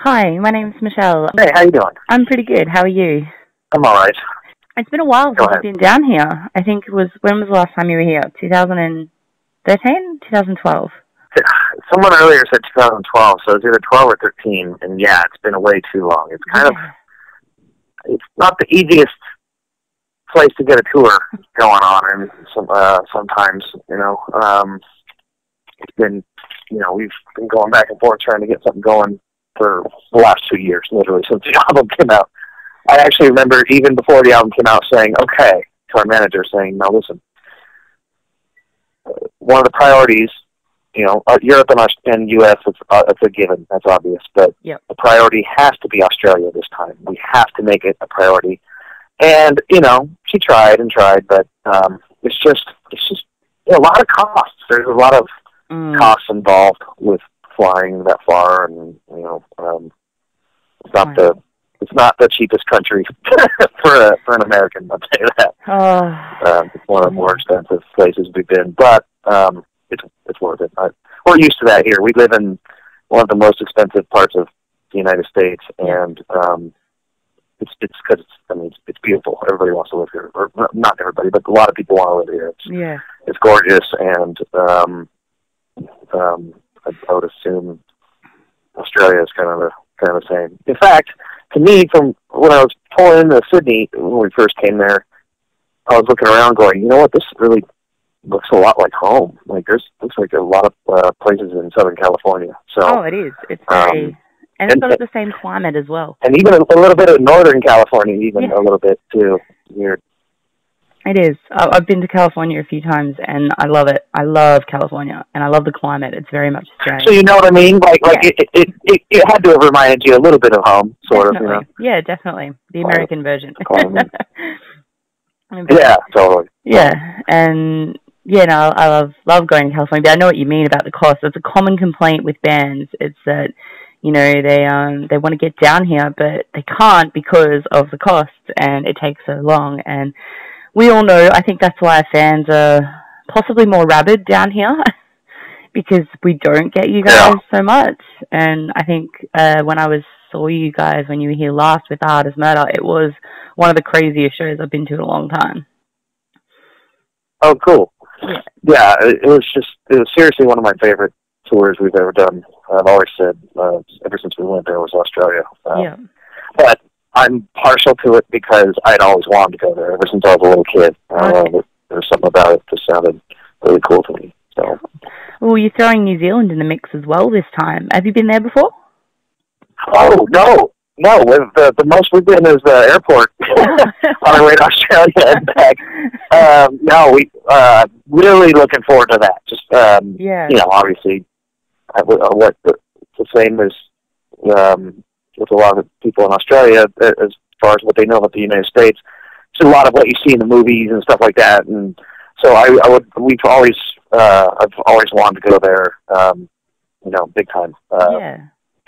Hi, my name's Michelle. Hey, how you doing? I'm pretty good. How are you? I'm all right. It's been a while Go since ahead. you've been down here. I think it was, when was the last time you were here? 2013? 2012? Someone earlier said 2012, so it's either 12 or 13, and yeah, it's been way too long. It's kind of, it's not the easiest place to get a tour going on, and sometimes, it's been, we've been going back and forth trying to get something going for the last 2 years, literally, since the album came out. I actually remember even before the album came out saying, okay, to our manager saying, now listen, one of the priorities, Europe and U.S., it's a given, that's obvious, but the priority has to be Australia this time. We have to make it a priority. And, she tried and tried, but it's just a lot of costs. There's a lot of costs involved with flying that far, and, it's not the cheapest country for an American, I'll tell you that. It's one of the more expensive places we've been, but it's worth it. We're used to that here. We live in one of the most expensive parts of the United States, and it's because it's beautiful. Everybody wants to live here, or not everybody, but a lot of people want to live here. It's gorgeous, and I would assume Australia is kind of the same. In fact, to me, from when I was pulling into Sydney when we first came there, I was looking around going, you know what, this really looks a lot like home. Like looks like a lot of places in Southern California. So it is. It's very, and it's got the same climate as well. And even a little bit of Northern California, a little bit too. Weird. It is. I've been to California a few times, and I love it. I love California, and I love the climate. It's very much Australian. So you know what I mean? Like it had to have reminded you a little bit of home, sort definitely. of. Yeah, definitely. The American version. Yeah, totally. Yeah, and I love going to California. But I know what you mean about the cost. It's a common complaint with bands. It's that they want to get down here, but they can't because of the cost, and it takes so long. And we all know, I think that's why fans are possibly more rabid down here, because we don't get you guys so much. And I think when I saw you guys when you were here last with The Heart Is Murder, it was one of the craziest shows I've been to in a long time. Oh, cool. Yeah, it was seriously one of my favorite tours we've ever done. I've always said, ever since we went there, was Australia. But I'm partial to it because I'd always wanted to go there ever since I was a little kid. There was something about it that sounded really cool to me. So. Well, you're throwing New Zealand in the mix as well this time. Have you been there before? Oh, no. The most we've been is the airport on our way to Australia and back. No, we really looking forward to that. Just obviously, what the same as with a lot of people in Australia as far as what they know about the United States. It's a lot of what you see in the movies and stuff like that, and so I've always wanted to go there, big time.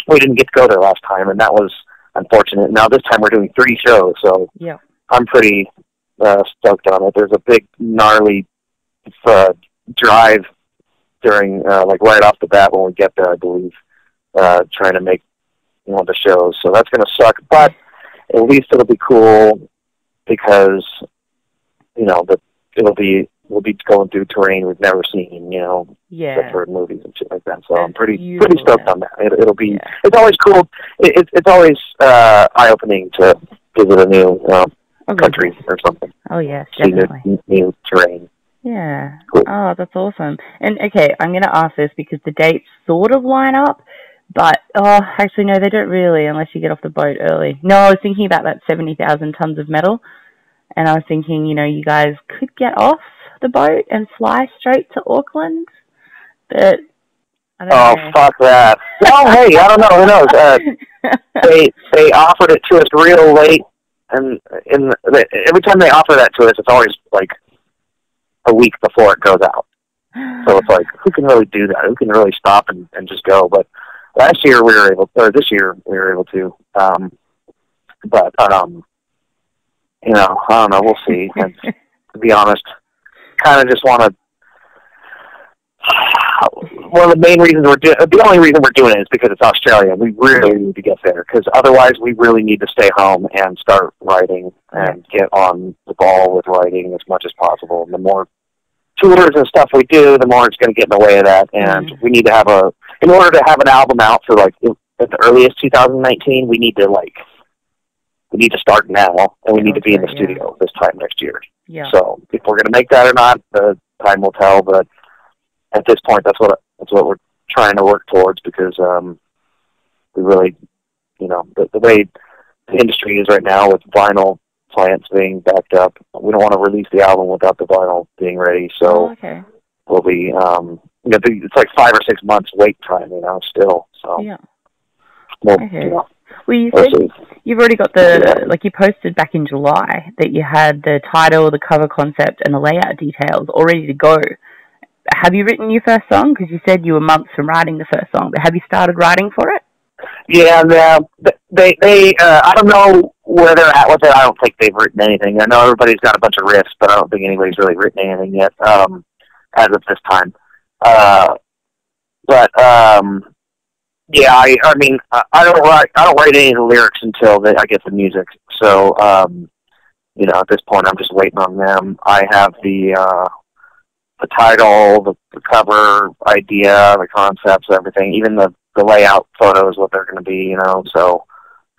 We didn't get to go there last time, and that was unfortunate. Now this time we're doing 3 shows, so I'm pretty stoked on it. There's a big gnarly drive during right off the bat when we get there, I believe, trying to make one of the shows. So that's going to suck, but at least it'll be cool because we'll be going through terrain we've never seen, except for movies and shit like that. So I'm pretty stoked on that. It'll be it's always cool. It's always eye-opening to visit a new country or something. Oh yeah, definitely. See new terrain. Yeah. Cool. Oh, that's awesome. And okay, I'm going to ask this because the dates sort of line up, but actually no, they don't really unless you get off the boat early. No, I was thinking about that 70,000 tons of metal, and I was thinking, you guys could get off the boat and fly straight to Auckland, but I don't know. Fuck that. No, hey, I don't know. Who knows? They offered it to us real late, and every time they offer that to us, it's always like a week before it goes out. So it's like, who can really do that? Who can really stop and just go? But this year we were able to. But I don't know. We'll see. And to be honest, kind of just want to one of the main reasons the only reason we're doing it is because it's Australia. We really need to get there, because otherwise we really need to stay home and start writing and get on the ball with writing as much as possible. And the more tours and stuff we do, the more it's going to get in the way of that. And we need to in order to have an album out for like at the earliest 2019, we need to start now, and we need to be in the studio this time next year. Yeah. So if we're going to make that or not, the time will tell. But at this point, that's what we're trying to work towards, because we really, the way the industry is right now with vinyl plants being backed up, we don't want to release the album without the vinyl being ready. So we'll be, it's like 5 or 6 months wait time, still. So yeah. Well, well, you said you've already got you posted back in July that you had the title, the cover concept, and the layout details all ready to go. Have you written your first song? Because you said you were months from writing the first song, but have you started writing for it? Yeah, they I don't know where they're at with it. I don't think they've written anything. I know everybody's got a bunch of riffs, but I don't think anybody's really written anything yet, as of this time. Yeah, I mean, I don't write any of the lyrics until I get the music. So, at this point, I'm just waiting on them. I have the title, the cover idea, the concepts, everything, even the layout photos, what they're going to be, So,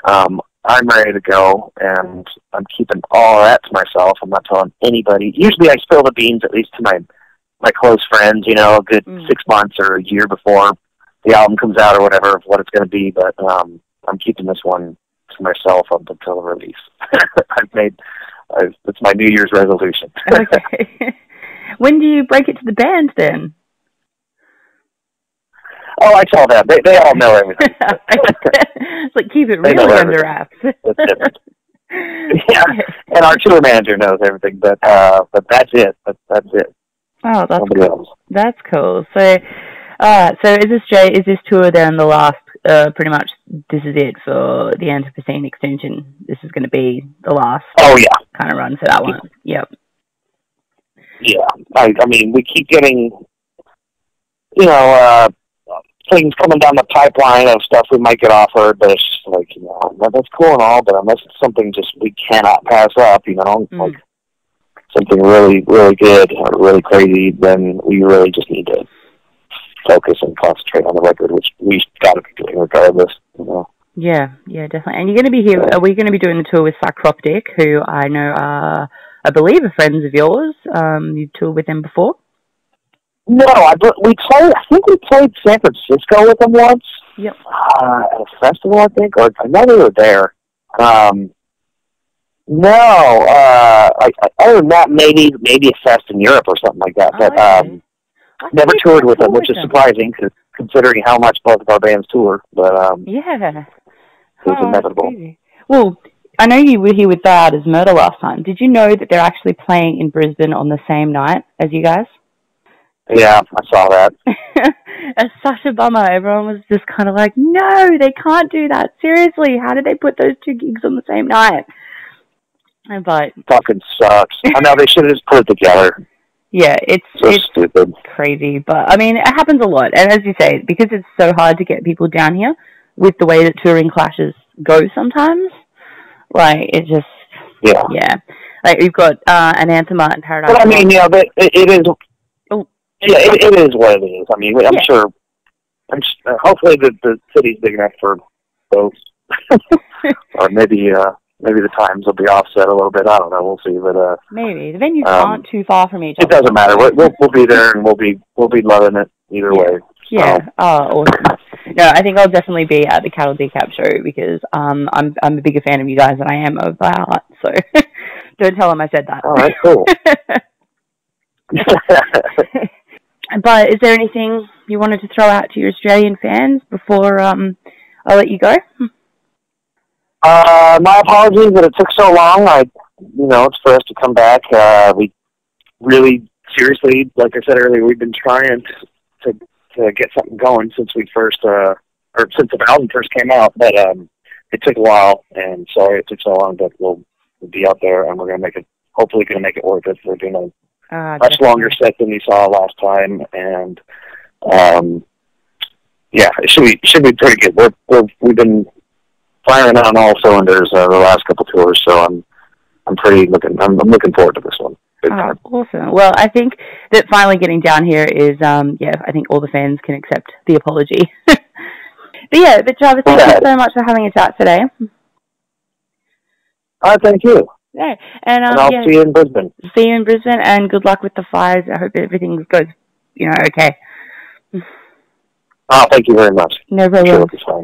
I'm ready to go, and I'm keeping all of that to myself. I'm not telling anybody. Usually, I spill the beans at least to my close friends, a good 6 months or a year before the album comes out or whatever of what it's going to be, but I'm keeping this one to myself up until the release. It's my New Year's resolution. Okay. When do you break it to the band then? Oh, I tell them. They all know everything. It's like, keep it really under wraps. That's different. Yeah, and our tour manager knows everything, but that's it. That's it. Oh, that's cool. So is this tour then the last, pretty much this is it for the Anthropocene extension? This is going to be the last kind of run for that one? Yep. Yeah. I mean, we keep getting, things coming down the pipeline of stuff we might get offered, but it's just like, that's cool and all, but unless it's something just we cannot pass up, like something really, really good or really crazy, then we really just need to focus and concentrate on the record, which we got to be doing regardless. Yeah, definitely. And you're going to be here. Are we going to be doing the tour with Psychroptic, who I know I believe are friends of yours? You've toured with them before? No, I think we played San Francisco with them once. Yep. At a festival, I think, or I know they were there. Other than that, maybe a fest in Europe or something like that. But never toured with them, which is surprising, considering how much both of our bands tour. But it's inevitable. Crazy. Well, I know you were here with Bad as Murder last time. Did you know that they're actually playing in Brisbane on the same night as you guys? Yeah, I saw that. It's such a bummer. Everyone was just kind of like, no, they can't do that. Seriously, how did they put those two gigs on the same night? But fucking sucks. I know they should have just put it together. Yeah, it's stupid. Crazy. But, I mean, it happens a lot. And as you say, because it's so hard to get people down here with the way that touring clashes go sometimes, like, it just... Yeah. Like, we've got an Anthema and Paradise. But, I mean, it is... Oh. Yeah, it is what it is. I mean, I'm sure... hopefully the city's big enough for both. Or maybe the times will be offset a little bit. I don't know. We'll see. But maybe the venues aren't too far from each other. It doesn't matter. We'll be there, and we'll be loving it either way. Yeah. Oh, awesome. No, I think I'll definitely be at the Cattle Decap show because I'm a bigger fan of you guys than I am of Art. So don't tell them I said that. All right. Cool. But is there anything you wanted to throw out to your Australian fans before I'll let you go? My apologies that it took so long. It's for us to come back. We really, seriously, like I said earlier, we've been trying to get something going since we first, or since the album first came out. But it took a while, and sorry it took so long. But we'll be out there, and we're gonna hopefully gonna make it worth it. We're doing a much longer set than we saw last time, and Yeah, it should be pretty good. We've been firing on all cylinders the last couple tours, so I'm looking forward to this one. Oh, awesome. Well, I think that finally getting down here is, I think all the fans can accept the apology. But Travis, thank you so much for having a chat today. Thank you. Yeah, and I'll see you in Brisbane. See you in Brisbane, and good luck with the fires. I hope everything goes, okay. Oh, thank you very much. No problem. Sure,